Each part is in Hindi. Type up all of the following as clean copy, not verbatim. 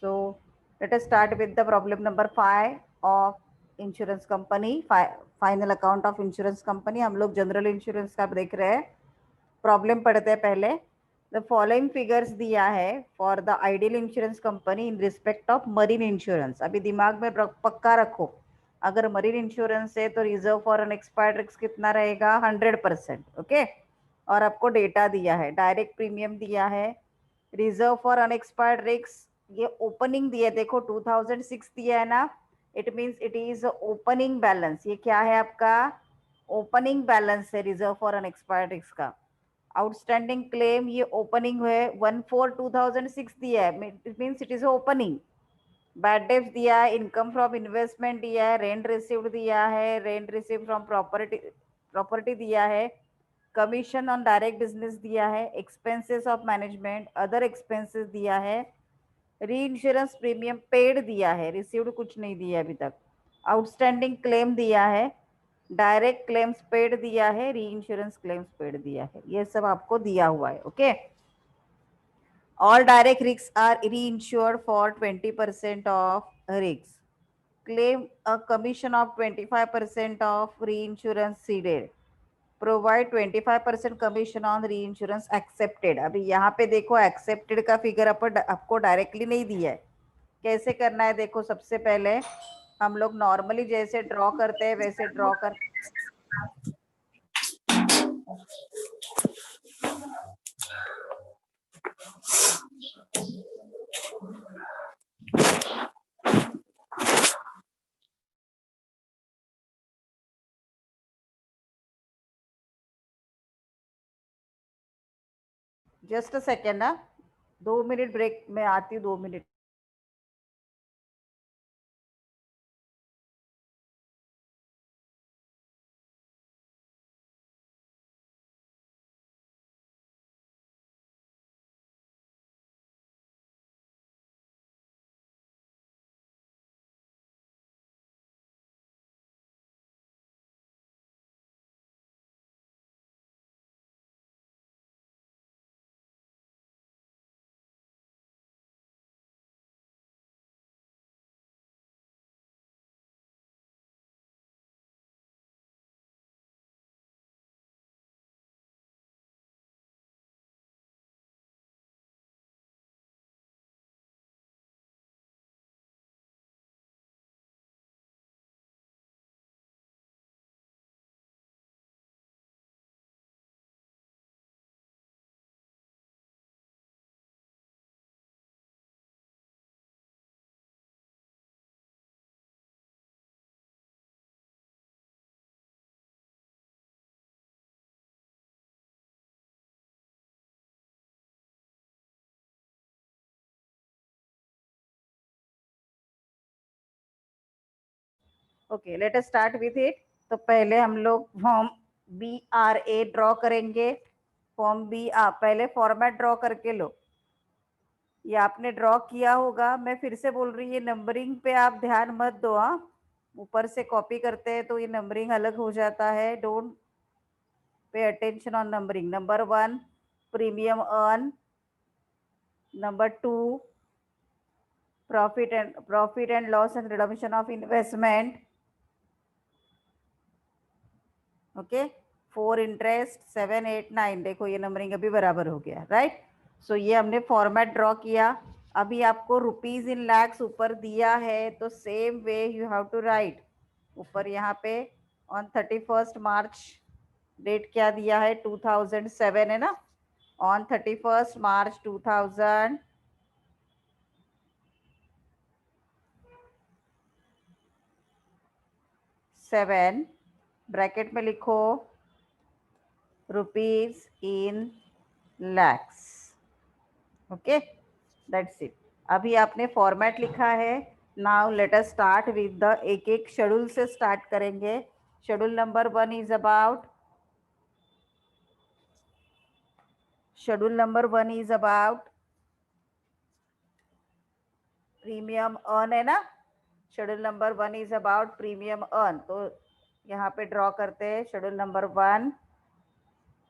So let us start with the problem number 5 of insurance company, final account of insurance company. हम लोग जनरल इंश्योरेंस का देख रहे हैं। प्रॉब्लम पढ़ते हैं पहले। द फॉलोइंग फिगर्स दिया है for the ideal insurance company in respect of marine insurance. अभी दिमाग में पक्का रखो, अगर मरीन इंश्योरेंस है तो रिजर्व फॉर अनएक्सपायर्ड रिस्क कितना रहेगा? 100%। ओके, और आपको डेटा दिया है, डायरेक्ट प्रीमियम दिया है, रिजर्व फॉर अनएक्सपायर्ड रिस्क ये ओपनिंग दिया है, देखो 2006 दिया है ना, it means it is opening balance. ये क्या है आपका? ओपनिंग बैलेंस है रिजर्व फॉर अनएक्सपायर्ड रिस्क का। आउटस्टैंडिंग क्लेम ये ओपनिंग है 1/4/2006 दिया है, it means it is opening. Bad डेब्ट दिया है, इनकम फ्रॉम इन्वेस्टमेंट दिया है, रेंट रिसीव्ड दिया है, रेंट रिसीव्ड फ्रॉम प्रॉपर्टी दिया है, कमीशन ऑन डायरेक्ट बिजनेस दिया है, expenses of management, other expenses दिया है, री इंश्योरेंस प्रीमियम पेड दिया है, रिसीव्ड कुछ नहीं दिया अभी तक, आउटस्टैंडिंग क्लेम दिया है, डायरेक्ट क्लेम्स पेड दिया है, री इंश्योरेंस क्लेम्स पेड दिया है, ये सब आपको दिया हुआ है। Okay, all direct risks are reinsured for 20% of risks. Claim a commission of 25% of reinsurance ceded. Provide 25% commission on reinsurance accepted. अभी यहाँ पे देखो accepted का फिगर आपको डायरेक्टली नहीं दिया है। कैसे करना है देखो, सबसे पहले हम लोग नॉर्मली जैसे ड्रॉ करते हैं वैसे ड्रॉ कर। जस्ट अ सेकेंड ना, 2 मिनट ब्रेक में आती हूँ, 2 minute. Okay, let us start with it. तो पहले हम लोग फॉर्म BRA ड्रॉ करेंगे। फॉर्म बी पहले फॉर्मेट ड्रॉ करके लो। ये आपने ड्रॉ किया होगा, मैं फिर से बोल रही, ये नंबरिंग पे आप ध्यान मत दो। हाँ, ऊपर से कॉपी करते हैं तो ये नंबरिंग अलग हो जाता है। Don't pay attention on numbering. Number 1 premium earn, number 2 profit and loss and redemption of investment. Okay, 4 interest, 7 8 9, देखो ये नंबरिंग अभी बराबर हो गया, राइट। सो ये हमने फॉर्मेट ड्रॉ किया। अभी आपको रुपीज इन लैक्स ऊपर दिया है, तो same way you have to write ऊपर यहाँ पे ऑन 31 मार्च। डेट क्या दिया है? 2007 है ना। ऑन 31 मार्च 2007 ब्रैकेट में लिखो rupees in lakhs. Okay, that's it. अभी आपने फॉर्मेट लिखा है। Now let us start with the एक एक शेड्यूल से स्टार्ट करेंगे। Schedule number 1 is about premium earn है ना। Schedule number 1 is about premium earn. तो यहाँ पे ड्रॉ करते हैं शेड्यूल नंबर 1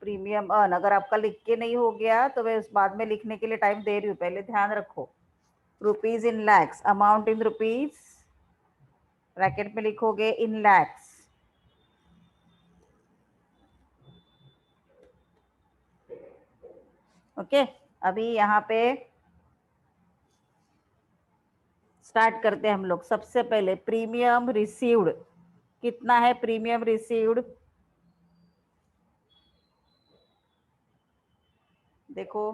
प्रीमियम अर्न। अगर आपका लिख के नहीं हो गया तो मैं उस बाद में लिखने के लिए टाइम दे रही हूँ, पहले ध्यान रखो। Rupees in lakhs, amount in rupees, bracket में लिखोगे इन लैक्स। ओके, अभी यहाँ पे स्टार्ट करते हैं हम लोग। सबसे पहले प्रीमियम रिसीव्ड, कितना है प्रीमियम रिसीव्ड? देखो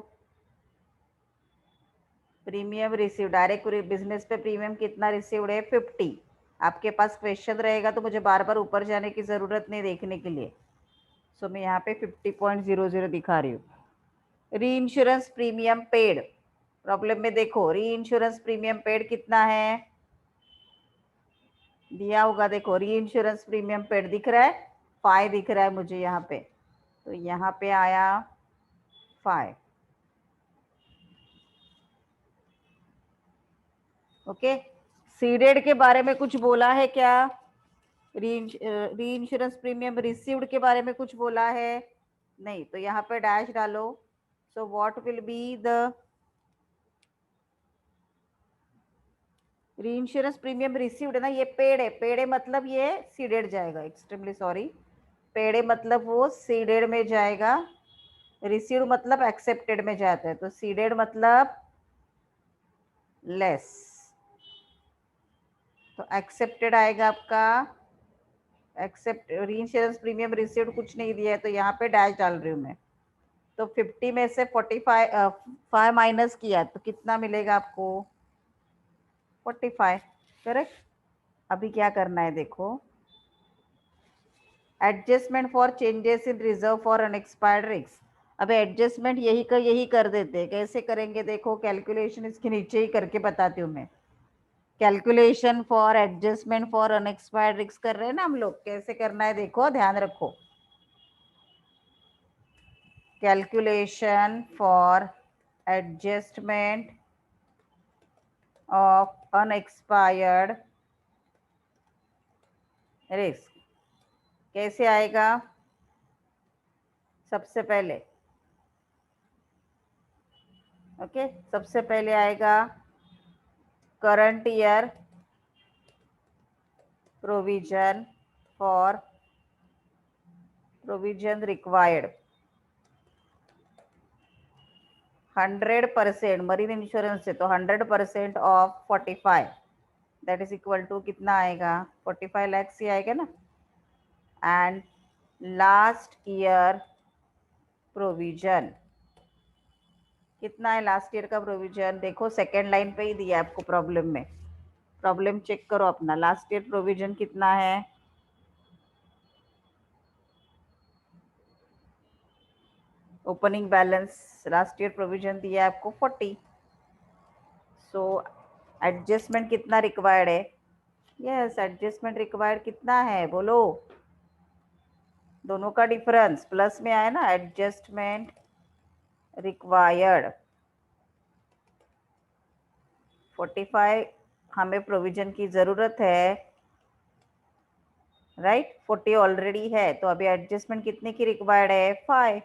प्रीमियम रिसीव, डायरेक्ट बिजनेस पे प्रीमियम कितना रिसीव्ड है? 50। आपके पास क्वेश्चन रहेगा तो मुझे बार बार ऊपर जाने की जरूरत नहीं देखने के लिए। सो मैं यहाँ पे 50.00 दिखा रही हूँ। री इंश्योरेंस प्रीमियम पेड, प्रॉब्लम में देखो री इंश्योरेंस प्रीमियम पेड कितना है, दिया होगा। देखो री इंश्योरेंस प्रीमियम पेड दिख रहा है, 5 दिख रहा है मुझे यहाँ पे, तो यहाँ पे आया 5। ओके, सीडेड के बारे में कुछ बोला है क्या? री इंश्योरेंस प्रीमियम रिसीव्ड के बारे में कुछ बोला है? नहीं, तो यहाँ पे डैश डालो। So what will be the री इंश्योरेंस प्रीमियम रिसीव्ड है ना, ये पेड है, पेड है मतलब ये सीडेड जाएगा, एक्सट्रीमली सॉरी, पेड है मतलब वो सीडेड में जाएगा, रिसीव्ड मतलब एक्सेप्टेड में जाता है, तो सीडेड मतलब लेस, तो एक्सेप्टेड आएगा आपका। एक्सेप्ट री इंश्योरेंस प्रीमियम रिसीव्ड कुछ नहीं दिया है तो यहाँ पे डैश डाल रही हूँ मैं। तो 50 में से 5 माइनस किया तो कितना मिलेगा आपको? 45, करेक्ट। अभी क्या करना है देखो, adjustment for changes in reserve for unexpired risk. अब एडजस्टमेंट यही का यही कर देते हैं, कैसे करेंगे देखो, कैलकुलेशन इसके नीचे ही करके बताती हूँ मैं। Calculation for adjustment for unexpired risk कर रहे हैं ना हम लोग, कैसे करना है देखो, ध्यान रखो। Calculation for adjustment of unexpired risk कैसे आएगा? सबसे पहले ओके, सबसे पहले आएगा current year provision for provision required 100% marine insurance से, तो 100% of 45 that is equal to कितना आएगा? 45 लैक्स ही आएगा ना। एंड लास्ट ईयर प्रोविजन कितना है? लास्ट ईयर का प्रोविजन देखो सेकेंड लाइन पे ही दिया है आपको प्रॉब्लम में, प्रॉब्लम चेक करो अपना, लास्ट ईयर प्रोविजन कितना है? Opening balance last year provision दिया है आपको 40। सो एडजस्टमेंट कितना रिक्वायर्ड है? यस, एडजस्टमेंट रिक्वायर्ड कितना है बोलो, दोनों का डिफरेंस प्लस में आया ना, एडजस्टमेंट रिक्वायर्ड 45 हमें प्रोविजन की जरूरत है, राइट 40 ऑलरेडी है, तो अभी एडजस्टमेंट कितने की रिक्वायर्ड है? 5।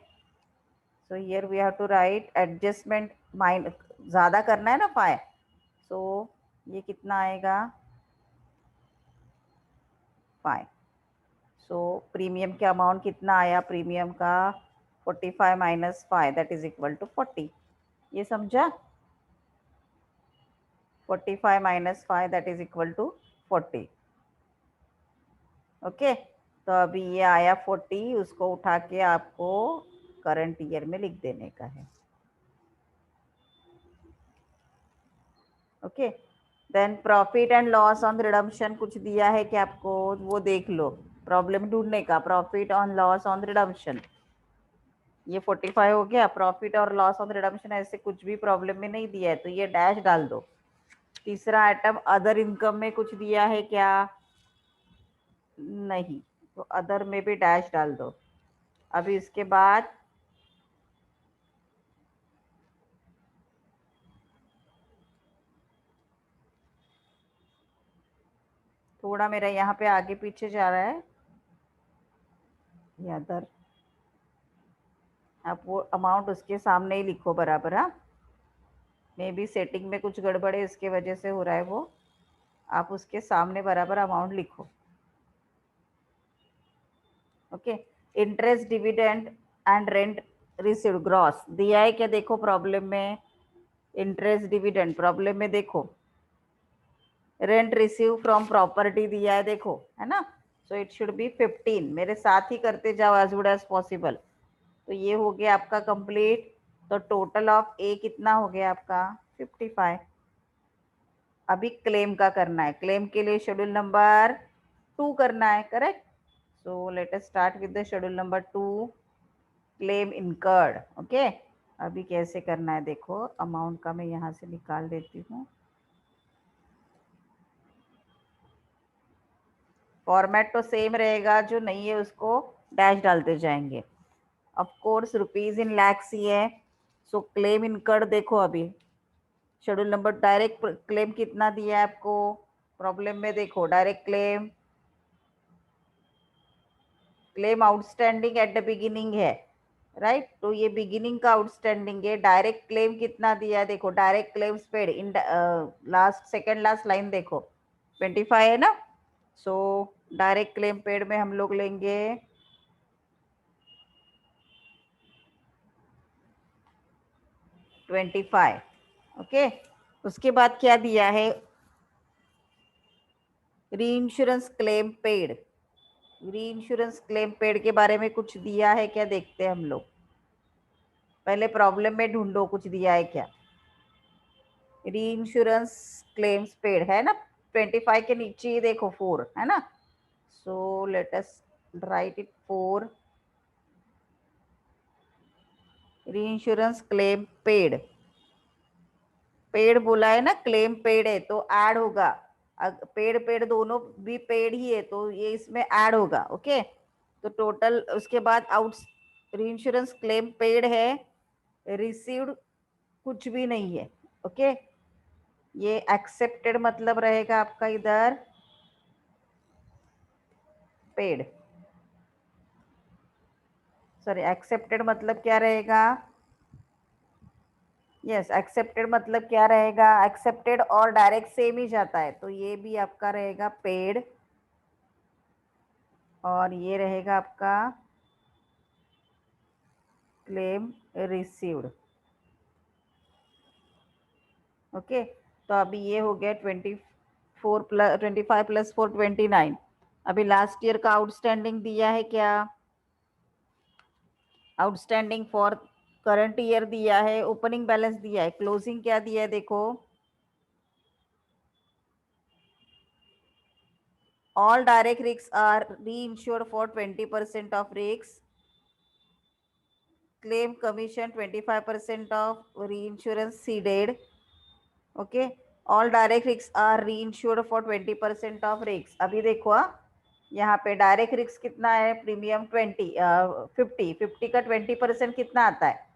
So here we have to write adjustment minus, ज़्यादा करना है ना 5, सो ये कितना आएगा? 5। सो प्रीमियम का अमाउंट कितना आया? प्रीमियम का 45 minus 5 that is equal to 40। ये समझा? 45 minus 5 that is equal to 40। Okay, तो अभी ये आया 40, उसको उठा के आपको करंट ईयर में लिख देने का है। Okay, then profit and loss on redemption कुछ दिया है कि आपको, वो देख लो, प्रॉब्लम ढूंढने का, profit on loss on redemption, ये 45 हो गया। प्रॉफिट और लॉस ऑन रिडम्पशन ऐसे कुछ भी प्रॉब्लम में नहीं दिया है तो ये डैश डाल दो। तीसरा आइटम अदर इनकम में कुछ दिया है क्या? नहीं, तो अदर में भी डैश डाल दो। अभी इसके बाद थोड़ा मेरा यहाँ पे आगे पीछे जा रहा है, ये अदर, आप वो अमाउंट उसके सामने ही लिखो बराबर। हाँ, मे बी सेटिंग में कुछ गड़बड़ है, इसके वजह से हो रहा है वो। आप उसके सामने बराबर अमाउंट लिखो। Okay, interest dividend and rent received gross दिया है क्या, देखो प्रॉब्लम में इंटरेस्ट डिविडेंड, प्रॉब्लम में देखो रेंट रिसीव फ्रॉम प्रॉपर्टी दिया है, देखो है ना। सो इट शुड बी 15, मेरे साथ ही करते जाओ एज गुड एज पॉसिबल। तो ये हो गया आपका कंप्लीट। तो टोटल ऑफ ए कितना हो गया आपका 55। अभी क्लेम का करना है, क्लेम के लिए शेड्यूल नंबर 2 करना है, correct. So let us start with the schedule number 2, claim incurred. Okay, अभी कैसे करना है देखो, अमाउंट का मैं यहाँ से निकाल देती हूँ। फॉर्मेट तो सेम रहेगा, जो नहीं है उसको डैश डालते जाएंगे। Of course rupees in lakhs ही है। सो क्लेम इनकर्ड देखो, अभी शेड्यूल नंबर डायरेक्ट क्लेम कितना दिया है आपको, प्रॉब्लम में देखो direct claim, claim outstanding at the beginning है, राइट। तो ये बिगिनिंग का आउटस्टैंडिंग है। डायरेक्ट क्लेम कितना दिया है देखो, direct claims paid in last second last line देखो 25 है ना। सो डायरेक्ट क्लेम पेड में हम लोग लेंगे 25। ओके, उसके बाद क्या दिया है, री इंश्योरेंस क्लेम पेड। री इंश्योरेंस क्लेम पेड के बारे में कुछ दिया है क्या, देखते हैं हम लोग। पहले प्रॉब्लम में ढूंढो कुछ दिया है क्या। री इंश्योरेंस क्लेम्स पेड है ना, 25 के नीचे ही देखो 4 है ना। So let us right it 4, री इंश्योरेंस क्लेम पेड। पेड बोला है ना, क्लेम पेड है तो ऐड होगा। पेड पेड दोनों भी पेड ही है, तो ये इसमें ऐड होगा। ओके, तो टोटल उसके बाद आउट री इंश्योरेंस क्लेम पेड है, रिसीव्ड कुछ भी नहीं है। ओके, ये एक्सेप्टेड मतलब रहेगा आपका इधर पेड, सॉरी एक्सेप्टेड मतलब क्या रहेगा, यस एक्सेप्टेड मतलब क्या रहेगा, एक्सेप्टेड और डायरेक्ट सेम ही जाता है, तो ये भी आपका रहेगा पेड और ये रहेगा आपका क्लेम रिसीव्ड। ओके, तो अभी ये हो गया 24 प्लस 25 प्लस 4 29। अभी लास्ट ईयर का आउटस्टैंडिंग दिया है क्या, आउटस्टैंडिंग फॉर करंट ईयर दिया है, ओपनिंग बैलेंस दिया है, क्लोजिंग क्या दिया है देखो, all direct risks are reinsured for 20% of risks, claim commission 25% of reinsurance ceded. Okay, all direct risks are reinsured for 20% of risks। अभी देखो यहाँ पे डायरेक्ट रिस्क कितना है, प्रीमियम 50 का 20% कितना आता है,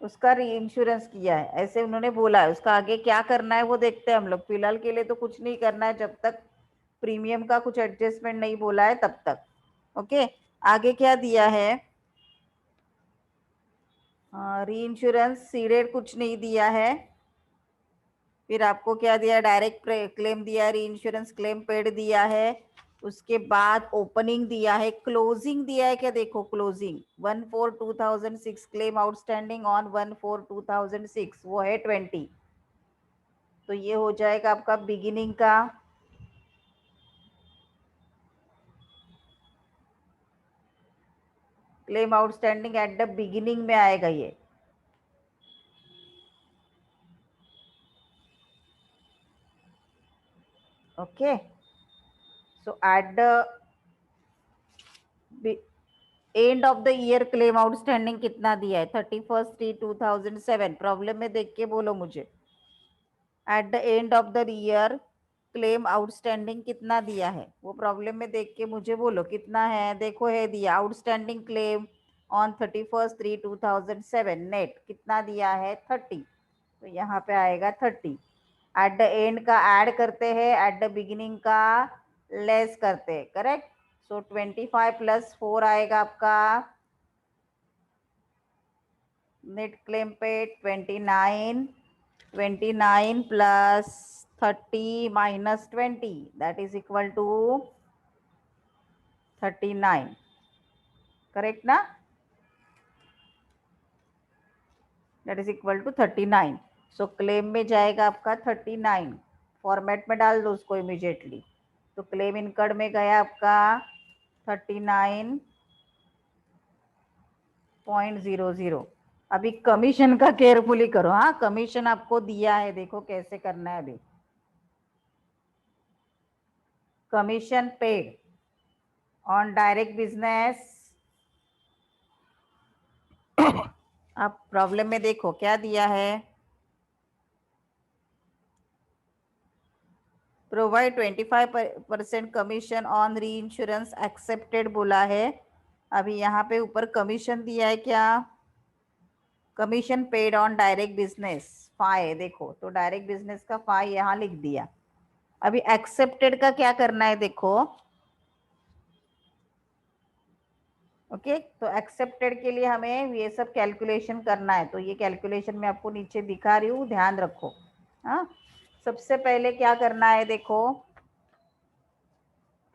उसका री इंश्योरेंस किया है, ऐसे उन्होंने बोला है। उसका आगे क्या करना है वो देखते हैं हम लोग, फिलहाल के लिए तो कुछ नहीं करना है जब तक प्रीमियम का कुछ एडजस्टमेंट नहीं बोला है तब तक। ओके, आगे क्या दिया है, री इंश्योरेंस सीडेड कुछ नहीं दिया है। फिर आपको क्या दिया, डायरेक्ट क्लेम दिया, री इंश्योरेंस क्लेम पेड दिया है। उसके बाद ओपनिंग दिया है, क्लोजिंग दिया है क्या देखो, क्लोजिंग 1/4/2006 क्लेम आउटस्टैंडिंग ऑन 1/4/2006 वो है 20। तो ये हो जाएगा आपका बिगिनिंग का, claim outstanding at the beginning में आएगा ये। Okay, so at the end of the year claim outstanding कितना दिया है, 31/3/2007, प्रॉब्लम में देख के बोलो मुझे। At the end of the year claim outstanding कितना दिया है, वो प्रॉब्लम में देख के मुझे बोलो कितना है। देखो है दिया, आउटस्टैंडिंग क्लेम ऑन 31/3/2007 नेट कितना दिया है 30, तो यहाँ पे आएगा 30। एट द एंड का ऐड करते हैं, एट द बिगिनिंग का लेस करते हैं, करेक्ट। सो 25 + 4 आएगा आपका नेट क्लेम पे 29 plus 30 minus 20 that is equal to 39, correct ना? That is equal to 39। So claim में जाएगा आपका 39, फॉर्मेट में डाल दो उसको इमीडिएटली। तो क्लेम इनकर्ड में गया आपका 39.00। अभी कमीशन का केयरफुली करो। हाँ, कमीशन आपको दिया है, देखो कैसे करना है। अभी commission paid on direct business, आप प्रॉब्लम में देखो क्या दिया है। प्रोवाइड 25% कमीशन ऑन री इंश्योरेंस एक्सेप्टेड बोला है। अभी यहाँ पे ऊपर कमीशन दिया है क्या? Commission paid on direct business फाई, देखो तो डायरेक्ट बिजनेस का फाई यहाँ लिख दिया। अभी एक्सेप्टेड का क्या करना है देखो। ओके, तो एक्सेप्टेड के लिए हमें ये सब कैलकुलेशन करना है। तो ये कैलकुलेशन मैं आपको नीचे दिखा रही हूँ, ध्यान रखो। हाँ, सबसे पहले क्या करना है देखो,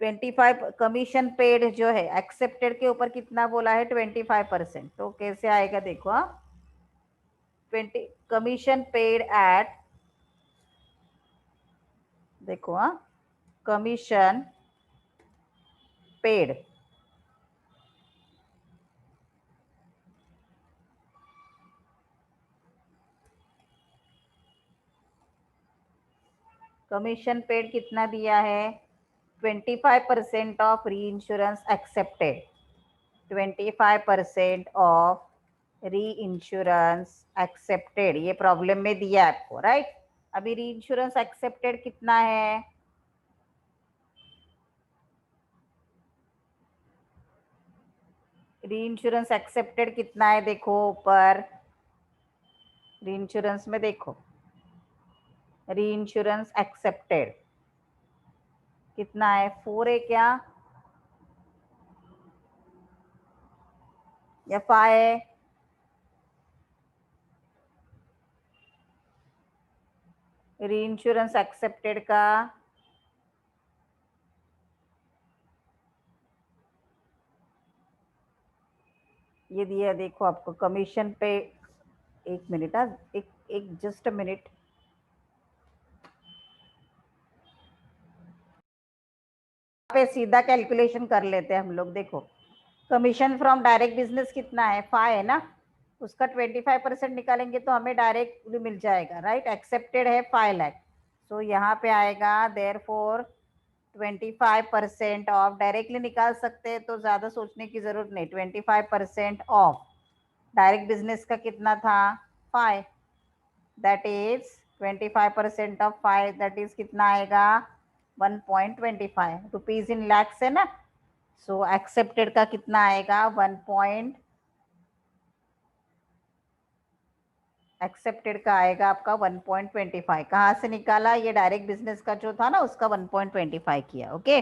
25 कमीशन पेड जो है एक्सेप्टेड के ऊपर कितना बोला है? 25%। तो कैसे आएगा देखो। हाँ, 20 कमीशन पेड एट, देखो हाँ, कमीशन पेड कमीशन पेड कितना दिया है? 25% ऑफ री इंश्योरेंस एक्सेप्टेड, 25% ऑफ री इंश्योरेंस एक्सेप्टेड, ये प्रॉब्लम में दिया है आपको, राइट? अभी री इंश्योरेंस एक्सेप्टेड कितना है? री इंश्योरेंस एक्सेप्टेड कितना है देखो ऊपर, री इंश्योरेंस में देखो, री इंश्योरेंस एक्सेप्टेड कितना है? 4 है क्या या 5 है? री इंश्योरेंस एक्सेप्टेड का ये दिया देखो आपको कमीशन पे। एक मिनट, एक एक जस्ट अ मिनट। पे सीधा कैलकुलेशन कर लेते हैं हम लोग। देखो कमीशन फ्रॉम डायरेक्ट बिजनेस कितना है? 5 है ना, उसका 25% निकालेंगे तो हमें डायरेक्ट मिल जाएगा, राइट? एक्सेप्टेड है 5 लाख। सो यहाँ पे आएगा देयर फोर 25% ऑफ, डायरेक्टली निकाल सकते हैं तो ज्यादा सोचने की जरूरत नहीं। 25% ऑफ डायरेक्ट बिजनेस का कितना था? 5, that is 25% of 5 that is कितना आएगा? 1.25 रुपीज इन लैक्स है ना। सो एक्सेप्टेड का कितना आएगा? एक्सेप्टेड का आएगा आपका 1.25। कहाँ से निकाला? ये डायरेक्ट बिजनेस का जो था ना उसका 1.25 किया। ओके,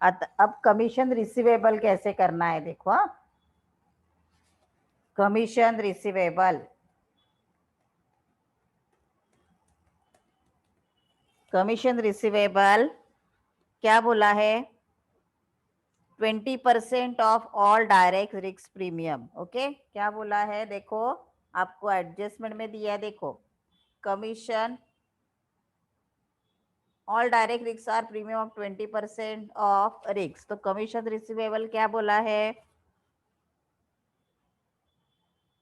अब कमीशन रिसीवेबल कैसे करना है देखो। हाँ, कमीशन रिसीवेबल, कमीशन रिसीवेबल क्या बोला है? 20% of all direct risk premium. Okay, क्या बोला है देखो, आपको एडजस्टमेंट में दिया है देखो, commission all direct risk or premium of 20% of risk. तो कमीशन रिसीवेबल क्या बोला है?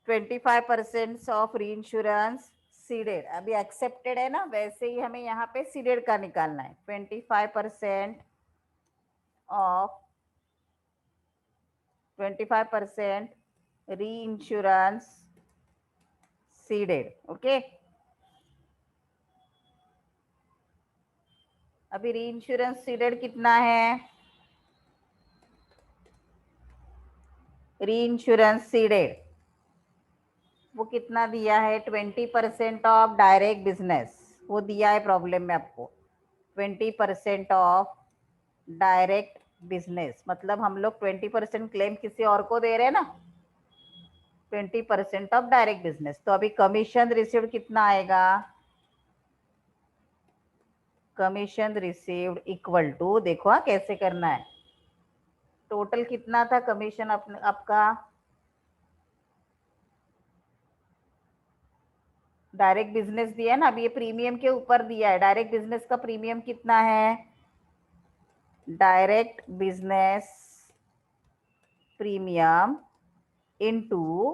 25% ऑफ री इंश्योरेंस सीडेड। अभी एक्सेप्टेड है ना, वैसे ही हमें यहाँ पे सीडेड का निकालना है। 25% ऑफ 25% री इंश्योरेंस सीडेड। ओके, अभी री इंश्योरेंस सीडेड कितना है? री इंश्योरेंस सीडेड वो कितना दिया है? 20% ऑफ डायरेक्ट बिजनेस, वो दिया है प्रॉब्लम में आपको। 20% ऑफ डायरेक्ट बिजनेस मतलब हम लोग 20% क्लेम किसी और को दे रहे हैं ना, 20% ऑफ डायरेक्ट बिजनेस। तो अभी कमीशन रिसीव्ड कितना आएगा, कमीशन रिसीव्ड इक्वल टू, देखो कैसे करना है, टोटल कितना था कमीशन आपका, डायरेक्ट बिजनेस दिया है ना, अब ये प्रीमियम के ऊपर दिया है, डायरेक्ट बिजनेस का प्रीमियम कितना है, डायरेक्ट बिजनेस प्रीमियम इनटू,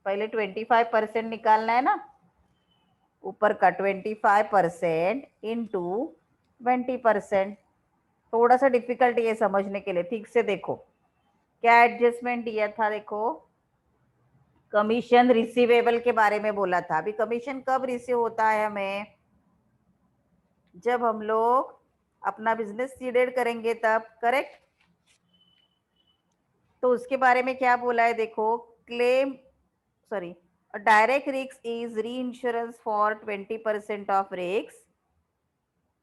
पहले 25% निकालना है ना, ऊपर का 25% इंटू 20%। थोड़ा सा डिफिकल्ट ये समझने के लिए, ठीक से देखो क्या एडजस्टमेंट दिया था, देखो कमीशन रिसीवेबल के बारे में बोला था। अभी कमीशन कब रिसीव होता है हमें, जब हम लोग अपना बिजनेस सीडेड करेंगे तब, करेक्ट। तो उसके बारे में क्या बोला है देखो, claim, sorry, direct risk is री insurance for 20% of risk,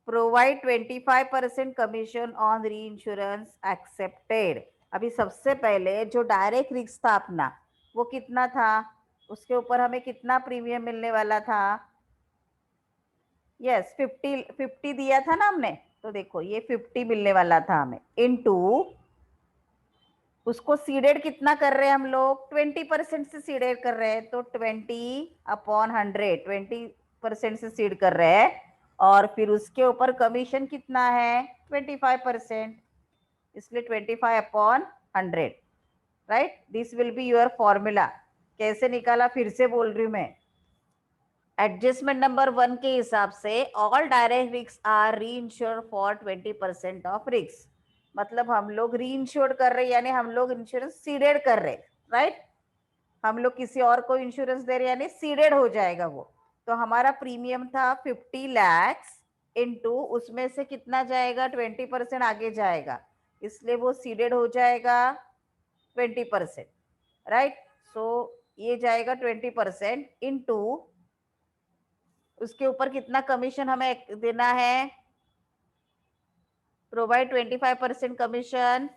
provide 25% commission on री इंश्योरेंस एक्सेप्टेड। अभी सबसे पहले जो डायरेक्ट रिस्क था अपना, वो कितना था, उसके ऊपर हमें कितना प्रीमियम मिलने वाला था, यस 50 दिया था ना हमने, तो देखो ये 50 मिलने वाला था हमें, इनटू उसको सीडेड कितना कर रहे हैं हम लोग, 20% से सीडेड कर रहे हैं, तो 20/100, 20% से सीड कर रहे हैं, और फिर उसके ऊपर कमीशन कितना है 25%, इसलिए 25/100, right. This will be your formula. कैसे निकाला फिर से बोल रही हूँ मैं, एडजस्टमेंट नंबर 1 के हिसाब से ऑल डायरेक्ट रिस्क आर री इंश्योर फॉर 20% ऑफ रिस्क, मतलब हम लोग री इंश्योर्ड कर रहे हैं, यानी हम लोग इंश्योरेंस सीडेड कर रहे हैं, राइट। हम लोग किसी और को इंश्योरेंस दे रहे हैं, यानी सीडेड हो जाएगा वो। तो हमारा प्रीमियम था 50 लाख इनटू उसमें से कितना जाएगा, 20% आगे जाएगा, इसलिए वो सीडेड हो जाएगा 20%, राइट। सो ये जाएगा 20% इनटू उसके ऊपर कितना कमीशन हमें देना है, प्रोवाइड 25% कमीशन,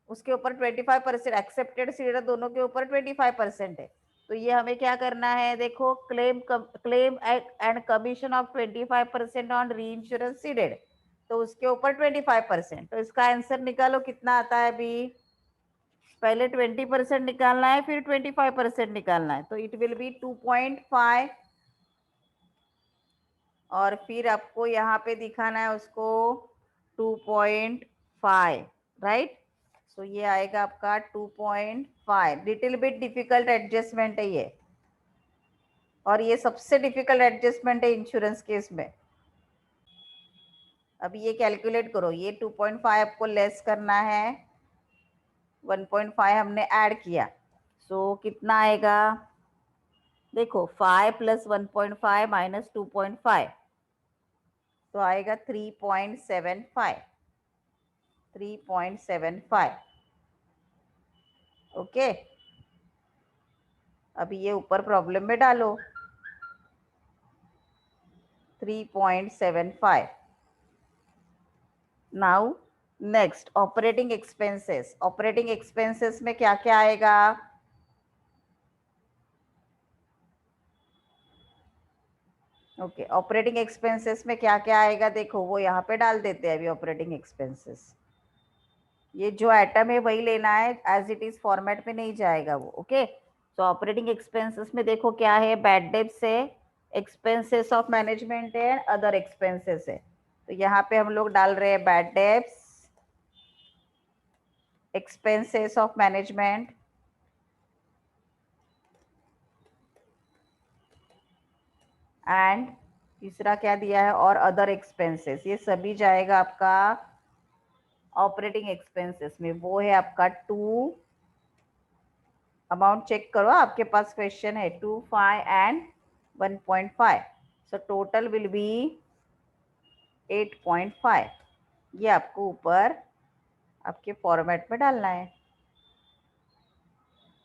उसके ऊपर 25% एक्सेप्टेड सीडर दोनों के ऊपर 25% है। तो ये हमें क्या करना है देखो, claim and commission of 25% on री इंश्योरेंस सीडेड, तो उसके ऊपर 25%। तो इसका आंसर निकालो कितना आता है अभी, पहले 20% निकालना है, फिर 25% निकालना है, तो इट विल बी 2.5, और फिर आपको यहाँ पे दिखाना है उसको 2.5, राइट। सो ये आएगा आपका 2.5। लिटिल बिट डिफिकल्ट एडजस्टमेंट है ये, और ये सबसे डिफिकल्ट एडजस्टमेंट है इंश्योरेंस केस में। अभी ये कैलकुलेट करो, ये 2.5 आपको लेस करना है, 1.5 हमने ऐड किया, सो कितना आएगा देखो, 5 + 1.5 - 2.5, तो आएगा 3.75, 3.75, ओके। अभी ये ऊपर प्रॉब्लम में डालो 3.75। Now next operating expenses, operating expenses में क्या क्या आएगा, ओके ऑपरेटिंग एक्सपेंसेस में क्या क्या आएगा देखो, वो यहाँ पे डाल देते हैं अभी ऑपरेटिंग एक्सपेंसेस। ये जो आइटम है वही लेना है, एज इट इज फॉर्मेट में नहीं जाएगा वो, ओके। तो ऑपरेटिंग एक्सपेंसेस में देखो क्या है, बैड डेब्ट्स है, एक्सपेंसेस ऑफ मैनेजमेंट है, अदर एक्सपेंसेस है। तो यहाँ पे हम लोग डाल रहे हैं bad debts, expenses of management, and तीसरा क्या दिया है, और अदर एक्सपेंसेस, ये सभी जाएगा आपका ऑपरेटिंग एक्सपेंसेस में। वो है आपका 2, अमाउंट चेक करो आपके पास क्वेश्चन है, 2, 5 and 1.5, so total will be 8.5। ये आपको ऊपर आपके फॉर्मेट में डालना है।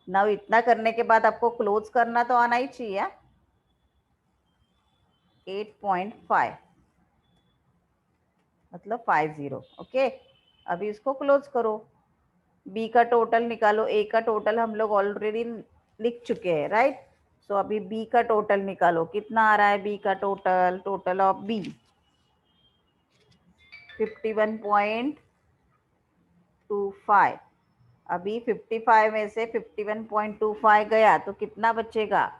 नाउ इतना करने के बाद आपको क्लोज करना तो आना ही चाहिए, 8.5 मतलब 50, ओके। अभी इसको क्लोज करो, बी का टोटल निकालो, ए का टोटल हम लोग ऑलरेडी लिख चुके हैं, राइट। सो अभी बी का टोटल निकालो, कितना आ रहा है बी का टोटल, टोटल ऑफ बी 51.25। अभी 55 में से 51.25 गया तो कितना बचेगा,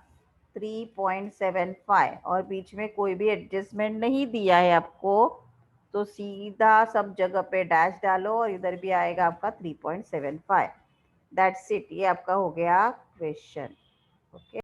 3.75, और बीच में कोई भी एडजस्टमेंट नहीं दिया है आपको, तो सीधा सब जगह पे डैश डालो और इधर भी आएगा आपका 3.75। दैट्स इट, ये आपका हो गया क्वेश्चन। ओके।